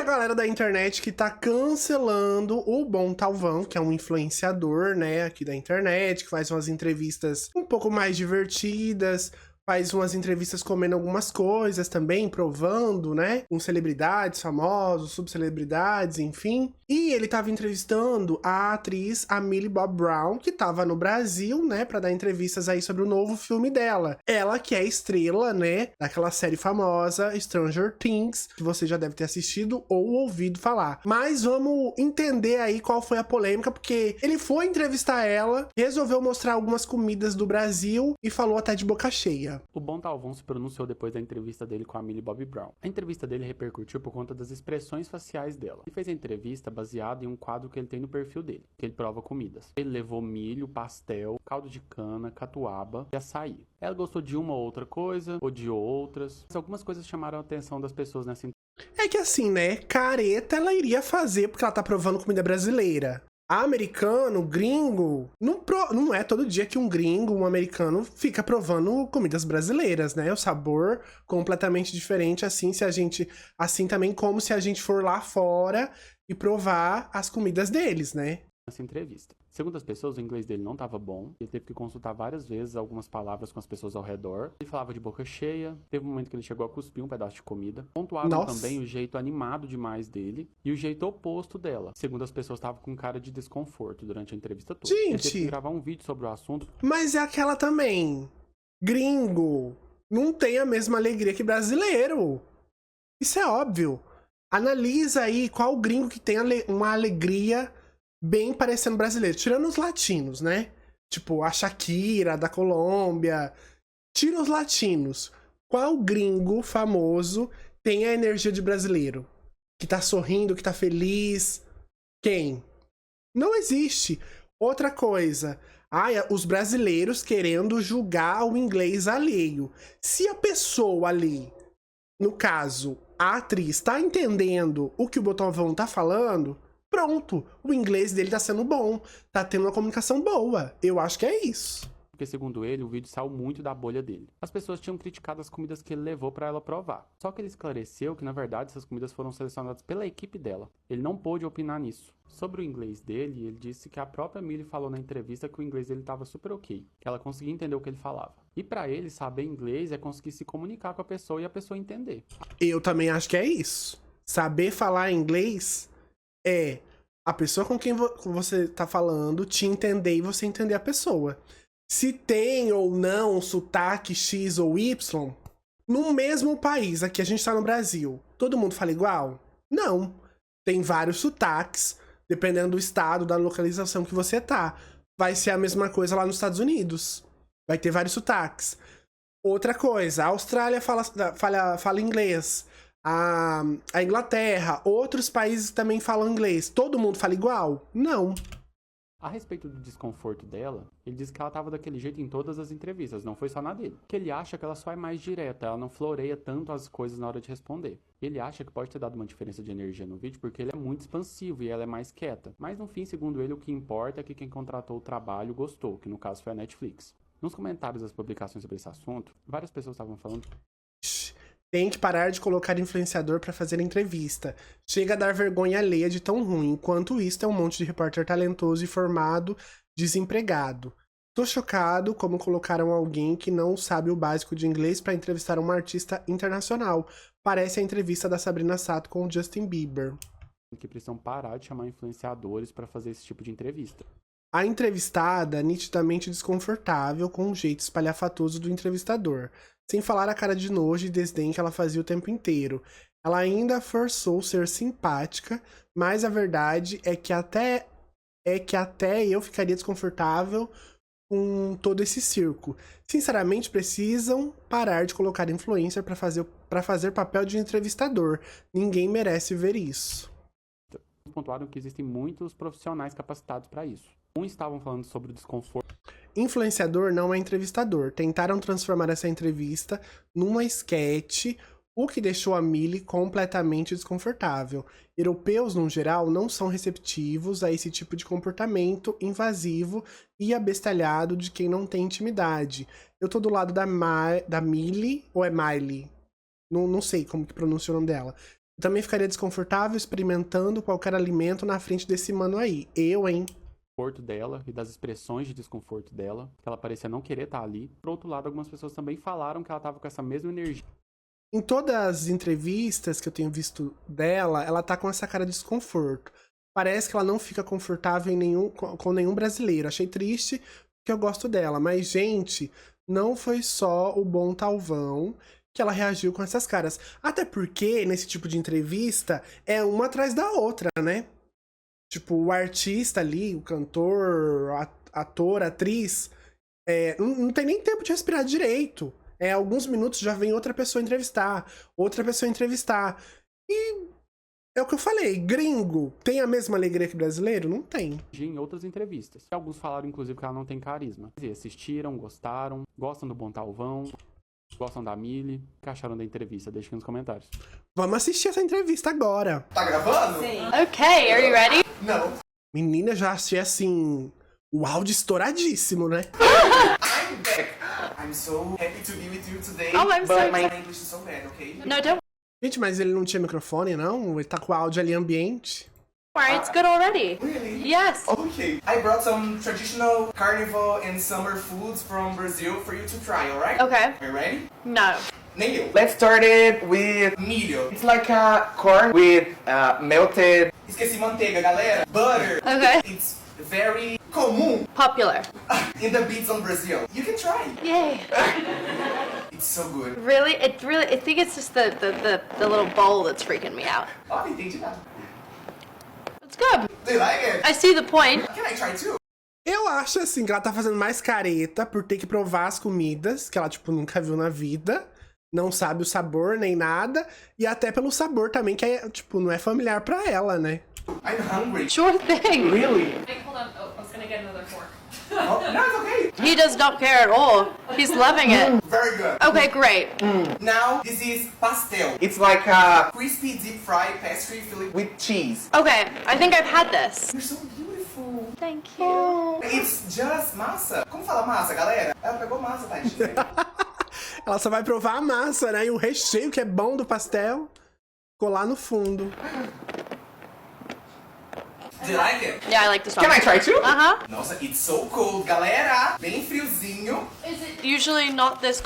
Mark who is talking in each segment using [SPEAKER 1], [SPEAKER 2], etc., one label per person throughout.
[SPEAKER 1] a galera da internet que tá cancelando o Bom Talvão, que é um influenciador, né, aqui da internet, que faz umas entrevistas um pouco mais divertidas, faz umas entrevistas comendo algumas coisas também, provando, né, com celebridades famosos, subcelebridades, enfim. E ele tava entrevistando a atriz a Millie Bob Brown, que tava no Brasil, né, pra dar entrevistas aí sobre o novo filme dela. Ela que é estrela, né, daquela série famosa Stranger Things, que você já deve ter assistido ou ouvido falar. Mas vamos entender aí qual foi a polêmica, porque ele foi entrevistar ela, resolveu mostrar algumas comidas do Brasil e falou até de boca cheia.
[SPEAKER 2] O Bom Talvão se pronunciou depois da entrevista dele com a Millie Bobby Brown. A entrevista dele repercutiu por conta das expressões faciais dela. Ele fez a entrevista baseada em um quadro que ele tem no perfil dele, que ele prova comidas. Ele levou milho, pastel, caldo de cana, catuaba e açaí. Ela gostou de uma ou outra coisa, odiou outras, mas algumas coisas chamaram a atenção das pessoas nessa entrevista.
[SPEAKER 1] É que assim, né, careta ela iria fazer porque ela tá provando comida brasileira. Americano, gringo, não é todo dia que um gringo, um americano, fica provando comidas brasileiras, né? O sabor completamente diferente, assim também como se a gente for lá fora e provar as comidas deles, né?
[SPEAKER 2] Nessa entrevista. Segundo as pessoas, o inglês dele não estava bom. Ele teve que consultar várias vezes algumas palavras com as pessoas ao redor. Ele falava de boca cheia. Teve um momento que ele chegou a cuspir um pedaço de comida. Pontuaram também o jeito animado demais dele e o jeito oposto dela. Segundo as pessoas, estava com cara de desconforto durante a entrevista toda. Ele teve que gravar um vídeo sobre o assunto.
[SPEAKER 1] Mas é aquela também. Gringo não tem a mesma alegria que brasileiro. Isso é óbvio. Analisa aí qual gringo que tem uma alegria bem parecendo brasileiro, tirando os latinos, né? Tipo, a Shakira, da Colômbia. Tira os latinos. Qual gringo famoso tem a energia de brasileiro? Que tá sorrindo, que tá feliz? Quem? Não existe. Outra coisa. Os brasileiros querendo julgar o inglês alheio. Se a pessoa ali, no caso, a atriz, tá entendendo o que o Botovão tá falando, pronto, o inglês dele tá sendo bom, tá tendo uma comunicação boa. Eu acho que é isso.
[SPEAKER 2] Porque, segundo ele, o vídeo saiu muito da bolha dele. As pessoas tinham criticado as comidas que ele levou pra ela provar. Só que ele esclareceu que, na verdade, essas comidas foram selecionadas pela equipe dela. Ele não pôde opinar nisso. Sobre o inglês dele, ele disse que a própria Millie falou na entrevista que o inglês dele estava super ok, que ela conseguia entender o que ele falava. E pra ele, saber inglês é conseguir se comunicar com a pessoa e a pessoa entender.
[SPEAKER 1] Eu também acho que é isso. Saber falar inglês é a pessoa com quem você tá falando te entender e você entender a pessoa. Se tem ou não sotaque X ou Y, no mesmo país, aqui a gente tá no Brasil, todo mundo fala igual? Não. Tem vários sotaques, dependendo do estado, da localização que você tá. Vai ser a mesma coisa lá nos Estados Unidos. Vai ter vários sotaques. Outra coisa, a Austrália fala inglês. A Inglaterra, outros países também falam inglês. Todo mundo fala igual? Não.
[SPEAKER 2] A respeito do desconforto dela, ele disse que ela estava daquele jeito em todas as entrevistas, não foi só na dele. Que ele acha que ela só é mais direta, ela não floreia tanto as coisas na hora de responder. Ele acha que pode ter dado uma diferença de energia no vídeo porque ele é muito expansivo e ela é mais quieta. Mas no fim, segundo ele, o que importa é que quem contratou o trabalho gostou, que no caso foi a Netflix. Nos comentários das publicações sobre esse assunto, várias pessoas estavam falando:
[SPEAKER 1] tem que parar de colocar influenciador pra fazer entrevista. Chega a dar vergonha alheia de tão ruim. Enquanto isso, é um monte de repórter talentoso e formado, desempregado. Tô chocado como colocaram alguém que não sabe o básico de inglês pra entrevistar uma artista internacional. Parece a entrevista da Sabrina Sato com o Justin Bieber.
[SPEAKER 2] Que precisam parar de chamar influenciadores pra fazer esse tipo de entrevista.
[SPEAKER 1] A entrevistada, nitidamente desconfortável com o jeito espalhafatoso do entrevistador. Sem falar a cara de nojo e desdém que ela fazia o tempo inteiro. Ela ainda forçou ser simpática, mas a verdade é que até eu ficaria desconfortável com todo esse circo. Sinceramente, precisam parar de colocar influencer para fazer papel de entrevistador. Ninguém merece ver isso.
[SPEAKER 2] Pontuaram que existem muitos profissionais capacitados para isso. Uns estavam falando sobre o desconforto.
[SPEAKER 1] Influenciador não é entrevistador. Tentaram transformar essa entrevista numa esquete, o que deixou a Millie completamente desconfortável. Europeus, no geral, não são receptivos a esse tipo de comportamento invasivo e abestalhado de quem não tem intimidade. Eu tô do lado da Millie, ou é Miley? Não sei como que pronuncia o nome dela. Eu também ficaria desconfortável experimentando qualquer alimento na frente desse mano aí. Eu, hein?
[SPEAKER 2] Desconforto dela e das expressões de desconforto dela, que ela parecia não querer estar ali. Por outro lado, algumas pessoas também falaram que ela tava com essa mesma energia.
[SPEAKER 1] Em todas as entrevistas que eu tenho visto dela, ela tá com essa cara de desconforto. Parece que ela não fica confortável com nenhum brasileiro. Achei triste, porque eu gosto dela. Mas, gente, não foi só o Bom Talvão que ela reagiu com essas caras. Até porque, nesse tipo de entrevista, é uma atrás da outra, né? Tipo, o artista ali, o cantor, ator, atriz, não tem nem tempo de respirar direito. Alguns minutos já vem outra pessoa entrevistar. E é o que eu falei, gringo tem a mesma alegria que brasileiro? Não tem.
[SPEAKER 2] Em outras entrevistas. Alguns falaram, inclusive, que ela não tem carisma. Assistiram, gostaram, gostam do Bom Talvão, gostam da Milly. O que acharam da entrevista? Deixa aqui nos comentários.
[SPEAKER 1] Vamos assistir essa entrevista agora.
[SPEAKER 3] Tá gravando?
[SPEAKER 4] Sim. Okay, are you ready?
[SPEAKER 3] Não.
[SPEAKER 1] Menina, já achei assim, o áudio estouradíssimo, né?
[SPEAKER 3] I'm back. I'm so happy to be with you today.
[SPEAKER 4] Oh, I'm so
[SPEAKER 3] but my
[SPEAKER 4] excited.
[SPEAKER 3] English is so bad, okay?
[SPEAKER 4] No, don't
[SPEAKER 1] Gente, mas ele não tinha microfone, não? Ele tá com o áudio ali ambiente.
[SPEAKER 4] worry, it's good already.
[SPEAKER 3] Really?
[SPEAKER 4] Yes.
[SPEAKER 3] Okay. I brought some traditional carnival and summer foods from Brazil for you to try, alright?
[SPEAKER 4] Okay.
[SPEAKER 3] Are you ready?
[SPEAKER 4] No.
[SPEAKER 3] Neil. Let's start it with milho. It's like a corn with melted... Esqueci manteiga, galera. Butter.
[SPEAKER 4] Okay.
[SPEAKER 3] It's very comum
[SPEAKER 4] Popular.
[SPEAKER 3] in the beats on Brazil. You can try.
[SPEAKER 4] Yay.
[SPEAKER 3] It's so good.
[SPEAKER 4] Really? I think it's just the little bowl that's freaking me out.
[SPEAKER 3] Oh, não entendi nada.
[SPEAKER 4] It's good.
[SPEAKER 3] Do you like it?
[SPEAKER 4] I see the point.
[SPEAKER 3] Can I try too?
[SPEAKER 1] Eu acho, assim, que ela tá fazendo mais careta por ter que provar as comidas, que ela, tipo, nunca viu na vida. Não sabe o sabor, nem nada. E até pelo sabor também, que é, tipo, não é familiar pra ela, né?
[SPEAKER 3] I'm hungry.
[SPEAKER 4] Sure thing.
[SPEAKER 3] Really?
[SPEAKER 5] Wait, hold on. Oh, I was gonna get another fork.
[SPEAKER 3] Oh, no, it's okay.
[SPEAKER 4] He does not care at all. He's loving it.
[SPEAKER 3] Very good.
[SPEAKER 4] Okay, great.
[SPEAKER 3] Now, this is pastel. It's like a crispy deep fried pastry filled with cheese.
[SPEAKER 4] Okay, I think I've had this.
[SPEAKER 3] You're so beautiful.
[SPEAKER 4] Thank you.
[SPEAKER 3] It's just massa. Como fala massa, galera? Ela pegou massa, tadinha.
[SPEAKER 1] Ela só vai provar a massa, né? E o recheio, que é bom do pastel, ficou lá no fundo.
[SPEAKER 3] Do you like it?
[SPEAKER 4] Yeah, I like this one.
[SPEAKER 3] Can I try too?
[SPEAKER 4] Uh-huh.
[SPEAKER 3] Nossa, it's so cold, galera. Bem friozinho.
[SPEAKER 4] Is it usually not this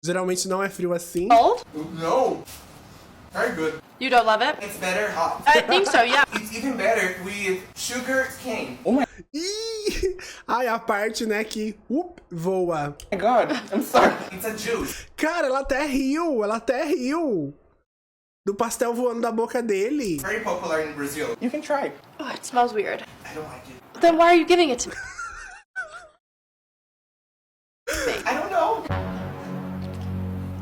[SPEAKER 1] Geralmente não é frio assim.
[SPEAKER 4] cold?
[SPEAKER 3] No. Very good.
[SPEAKER 4] You don't love it?
[SPEAKER 3] It's better hot.
[SPEAKER 4] I think so, yeah.
[SPEAKER 3] It's even better with sugar cane.
[SPEAKER 1] Ih! Ai, a parte, né, que voa.
[SPEAKER 3] Oh my god, I'm sorry. It's a juice.
[SPEAKER 1] Cara, ela até riu. Do pastel voando da boca dele.
[SPEAKER 3] Very popular in Brazil. You can try.
[SPEAKER 4] Oh, it smells weird.
[SPEAKER 3] I don't like it.
[SPEAKER 4] Then why are you giving it to me?
[SPEAKER 3] I don't know.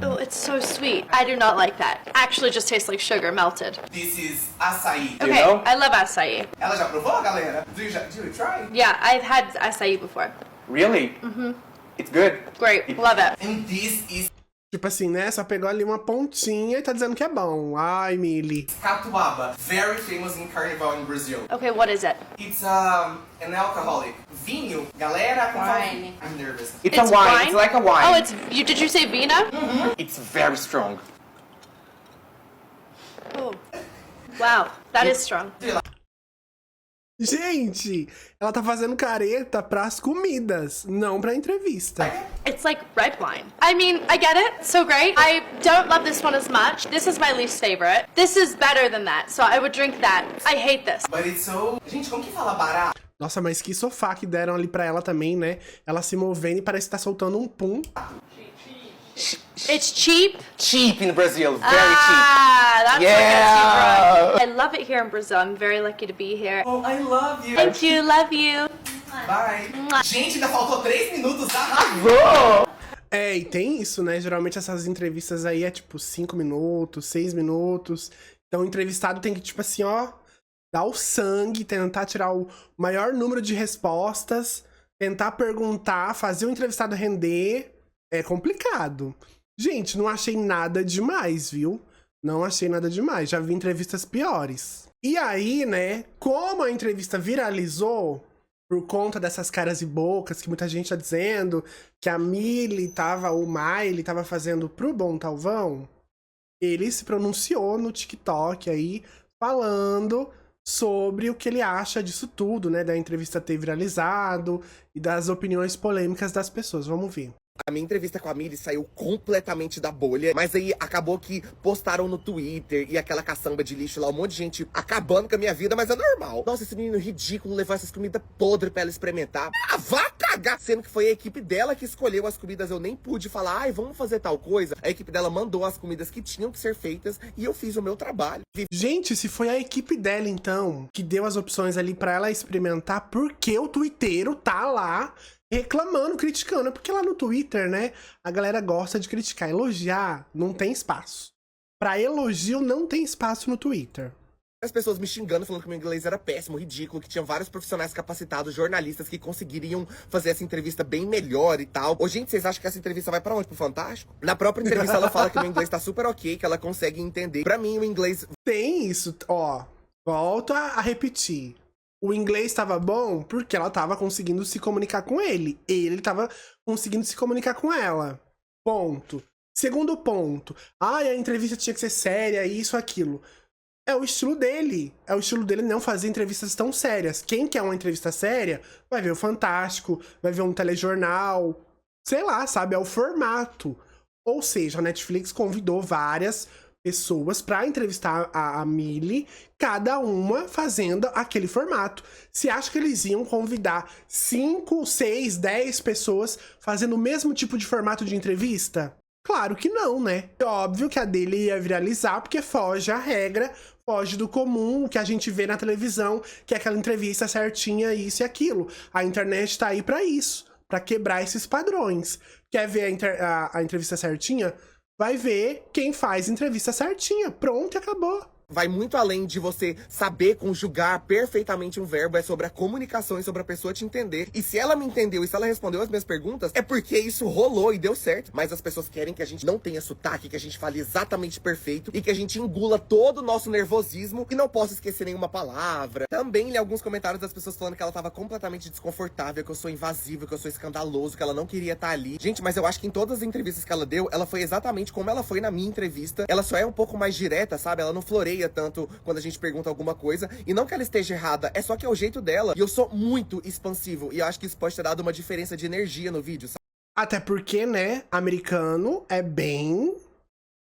[SPEAKER 4] Oh, it's so sweet. I do not like that. Actually just tastes like sugar melted.
[SPEAKER 3] This is açaí.
[SPEAKER 4] Okay, I love acai.
[SPEAKER 3] Ela já provou, galera? Do you try?
[SPEAKER 4] Yeah, I've had acai before.
[SPEAKER 3] Really? Mm-hmm. It's good.
[SPEAKER 4] Great, love it.
[SPEAKER 3] And this is
[SPEAKER 1] Tipo assim, né? Só pegou ali uma pontinha e tá dizendo que é bom. Ai, Milly.
[SPEAKER 3] catuaba. Very famous in carnival in Brazil.
[SPEAKER 4] Okay, what is it?
[SPEAKER 3] It's an alcoholic. Vinho. Galera, como fala?
[SPEAKER 5] Wine.
[SPEAKER 3] I'm nervous.
[SPEAKER 6] It's a wine. It's like a wine.
[SPEAKER 4] Oh, did you say Vina?
[SPEAKER 6] It's very strong.
[SPEAKER 4] Oh. Wow, that is strong.
[SPEAKER 1] Gente, ela tá fazendo careta pras comidas, não pra entrevista.
[SPEAKER 4] It's like red wine. I mean, I get it. So great. I don't love this one as much. This is my least favorite. This is better than that, so I would drink that. I hate this.
[SPEAKER 3] But it's so... Gente, como que fala barato?
[SPEAKER 1] Nossa, mas que sofá que deram ali pra ela também, né? Ela se movendo e parece que tá soltando um pum.
[SPEAKER 4] It's cheap.
[SPEAKER 6] Cheap in Brazil. Very
[SPEAKER 4] Ah, that's
[SPEAKER 6] Yeah.
[SPEAKER 4] what gets you drunk. I love it here in Brazil. I'm very lucky to be here.
[SPEAKER 3] Oh, I love you.
[SPEAKER 4] Thank you, love you.
[SPEAKER 3] Bye. Gente, ainda faltou 3 minutos. Arrasou.
[SPEAKER 1] E tem isso, né? Geralmente essas entrevistas aí é tipo 5 minutos, 6 minutos. Então o entrevistado tem que, tipo assim, ó, dar o sangue, tentar tirar o maior número de respostas, tentar perguntar, fazer o entrevistado render. É complicado. Gente, não achei nada demais, viu? Não achei nada demais. Já vi entrevistas piores. E aí, né, como a entrevista viralizou, por conta dessas caras e bocas que muita gente tá dizendo que a Milly tava, o Miley tava fazendo pro Bom Talvão, Ele se pronunciou no TikTok aí, falando sobre o que ele acha disso tudo, né? Da entrevista ter viralizado e das opiniões polêmicas das pessoas. Vamos ver.
[SPEAKER 6] A minha entrevista com a Milly saiu completamente da bolha, mas aí acabou que postaram no Twitter e aquela caçamba de lixo lá, um monte de gente acabando com a minha vida, mas é normal. Nossa, esse menino ridículo levou essas comidas podres pra ela experimentar. Ah, vá cagar! Sendo que foi a equipe dela que escolheu as comidas, eu nem pude falar, ai, vamos fazer tal coisa. A equipe dela mandou as comidas que tinham que ser feitas e eu fiz o meu trabalho.
[SPEAKER 1] Gente, se foi a equipe dela, então, que deu as opções ali pra ela experimentar, por que o twitteiro tá lá reclamando, criticando? É porque lá no Twitter, né, a galera gosta de criticar. Elogiar não tem espaço. Pra elogio não tem espaço no Twitter.
[SPEAKER 6] As pessoas me xingando, falando que meu inglês era péssimo, ridículo, que tinha vários profissionais capacitados, jornalistas que conseguiriam fazer essa entrevista bem melhor e tal. Ô, gente, vocês acham que essa entrevista vai pra onde? Pro Fantástico? Na própria entrevista ela fala que meu inglês tá super ok, que ela consegue entender. Pra mim, o inglês...
[SPEAKER 1] Tem isso, ó, volto a repetir. O inglês estava bom porque ela estava conseguindo se comunicar com ele. Ele estava conseguindo se comunicar com ela. Ponto. Segundo ponto. Ai, a entrevista tinha que ser séria, isso, aquilo. É o estilo dele. É o estilo dele não fazer entrevistas tão sérias. Quem quer uma entrevista séria vai ver o Fantástico, vai ver um telejornal. Sei lá, sabe? É o formato. Ou seja, a Netflix convidou várias pessoas para entrevistar a Milly, cada uma fazendo aquele formato. Você acha que eles iam convidar 5, 6, 10 pessoas fazendo o mesmo tipo de formato de entrevista? Claro que não, né? É óbvio que a dele ia viralizar, porque foge à regra, foge do comum, o que a gente vê na televisão, que é aquela entrevista certinha, isso e aquilo. A internet tá aí pra isso, pra quebrar esses padrões. Quer ver a entrevista certinha? Vai ver quem faz entrevista certinha. Pronto, e acabou.
[SPEAKER 6] Vai muito além de você saber conjugar perfeitamente um verbo, é sobre a comunicação e sobre a pessoa te entender. E se ela me entendeu e se ela respondeu as minhas perguntas, é porque isso rolou e deu certo. Mas as pessoas querem que a gente não tenha sotaque, que a gente fale exatamente perfeito e que a gente engula todo o nosso nervosismo e não possa esquecer nenhuma palavra. Também li alguns comentários das pessoas falando que ela tava completamente desconfortável, que eu sou invasivo, que eu sou escandaloso, que ela não queria estar ali. Gente, mas eu acho que em todas as entrevistas que ela deu, ela foi exatamente como ela foi na minha entrevista. Ela só é um pouco mais direta, sabe? Ela não floreia tanto quando a gente pergunta alguma coisa. E não que ela esteja errada, é só que é o jeito dela. E eu sou muito expansivo. E eu acho que isso pode ter dado uma diferença de energia no vídeo, sabe?
[SPEAKER 1] Até porque, né, americano é bem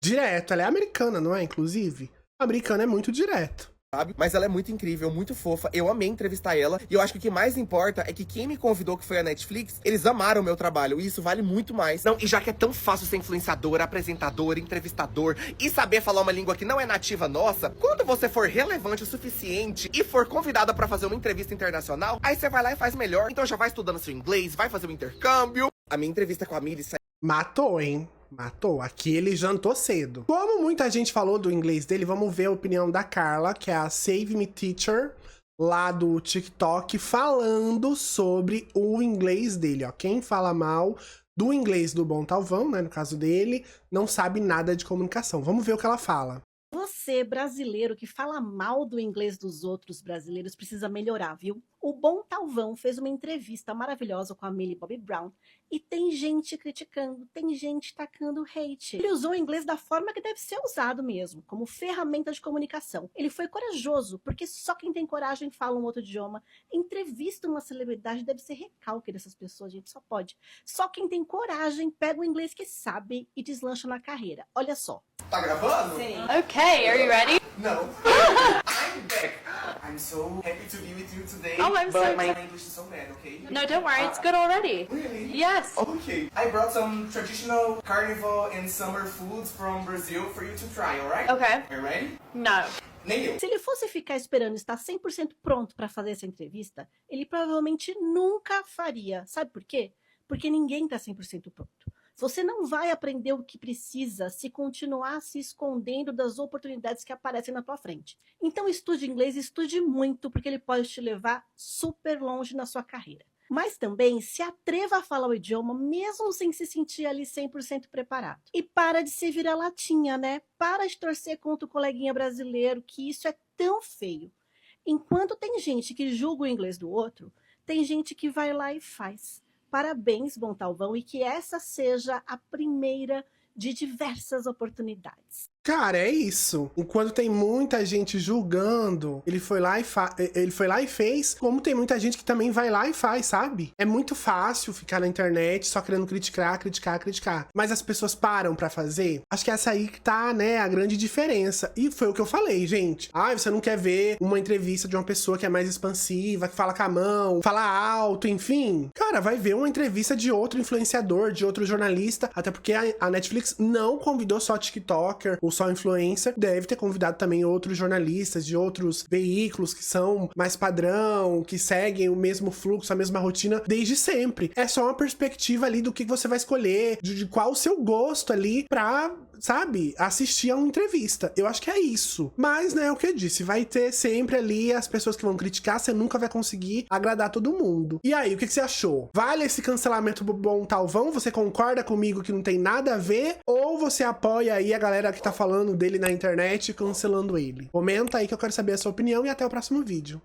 [SPEAKER 1] direto. Ela é americana, não é? Inclusive. Americano é muito direto.
[SPEAKER 6] Sabe? Mas ela é muito incrível, muito fofa. Eu amei entrevistar ela. E eu acho que o que mais importa é que quem me convidou, que foi a Netflix, eles amaram o meu trabalho. E isso vale muito mais. Não, e já que é tão fácil ser influenciador, apresentador, entrevistador e saber falar uma língua que não é nativa nossa, quando você for relevante o suficiente e for convidada pra fazer uma entrevista internacional, aí você vai lá e faz melhor. Então já vai estudando seu inglês, vai fazer um intercâmbio. A minha entrevista com a Milly saiu...
[SPEAKER 1] Matou, hein? Matou. Aqui ele jantou cedo. Como muita gente falou do inglês dele, vamos ver a opinião da Carla, que é a Save Me Teacher, lá do TikTok, falando sobre o inglês dele, ó. Quem fala mal do inglês do Bom Talvão, né, no caso dele, não sabe nada de comunicação. Vamos ver o que ela fala.
[SPEAKER 7] Você, brasileiro, que fala mal do inglês dos outros brasileiros, precisa melhorar, viu? O Bom Talvão fez uma entrevista maravilhosa com a Millie Bobby Brown e tem gente criticando, tem gente tacando hate. Ele usou o inglês da forma que deve ser usado mesmo, como ferramenta de comunicação. Ele foi corajoso, porque só quem tem coragem fala um outro idioma. Entrevista uma celebridade deve ser recalque dessas pessoas, gente, só pode. Só quem tem coragem pega o inglês que sabe e deslancha na carreira. Olha só.
[SPEAKER 3] Tá gravando?
[SPEAKER 7] Sim.
[SPEAKER 4] Okay, are you ready?
[SPEAKER 3] No. I'm back. I'm so happy to be with you today.
[SPEAKER 4] Oh, I'm
[SPEAKER 3] but
[SPEAKER 4] so
[SPEAKER 3] my English is so bad, okay?
[SPEAKER 4] No, don't worry, it's good already.
[SPEAKER 3] Really?
[SPEAKER 4] Yes.
[SPEAKER 3] Okay. I brought some traditional carnival and summer foods from Brazil for you to try, alright?
[SPEAKER 4] Okay.
[SPEAKER 3] Are you ready?
[SPEAKER 4] No.
[SPEAKER 3] Nem eu.
[SPEAKER 7] Se ele fosse ficar esperando estar 100% pronto para fazer essa entrevista, ele provavelmente nunca faria. Sabe por quê? Porque ninguém está 100% pronto. Você não vai aprender o que precisa se continuar se escondendo das oportunidades que aparecem na tua frente. Então estude inglês, estude muito, porque ele pode te levar super longe na sua carreira. Mas também se atreva a falar o idioma, mesmo sem se sentir ali 100% preparado. E para de se virar latinha, né? Para de torcer contra o coleguinha brasileiro, que isso é tão feio. Enquanto tem gente que julga o inglês do outro, tem gente que vai lá e faz. Parabéns, Bom Talvão, e que essa seja a primeira de diversas oportunidades.
[SPEAKER 1] Cara, é isso. Enquanto tem muita gente julgando, ele foi lá e fez, como tem muita gente que também vai lá e faz, sabe? É muito fácil ficar na internet só querendo criticar. Mas as pessoas param pra fazer. Acho que essa aí que tá, né, a grande diferença. E foi o que eu falei, gente. Você não quer ver uma entrevista de uma pessoa que é mais expansiva, que fala com a mão, fala alto, enfim. Cara, vai ver uma entrevista de outro influenciador, de outro jornalista, até porque a Netflix não convidou só TikToker ou só influencer, deve ter convidado também outros jornalistas de outros veículos que são mais padrão, que seguem o mesmo fluxo, a mesma rotina desde sempre. É só uma perspectiva ali do que você vai escolher, de qual o seu gosto ali pra, sabe, assistir a uma entrevista. Eu acho que é isso. Mas, né, o que eu disse, vai ter sempre ali as pessoas que vão criticar, você nunca vai conseguir agradar todo mundo. E aí, o que você achou? Vale esse cancelamento bom talvão? Você concorda comigo que não tem nada a ver? Ou você apoia aí a galera que tá falando dele na internet cancelando ele? Comenta aí que eu quero saber a sua opinião e até o próximo vídeo.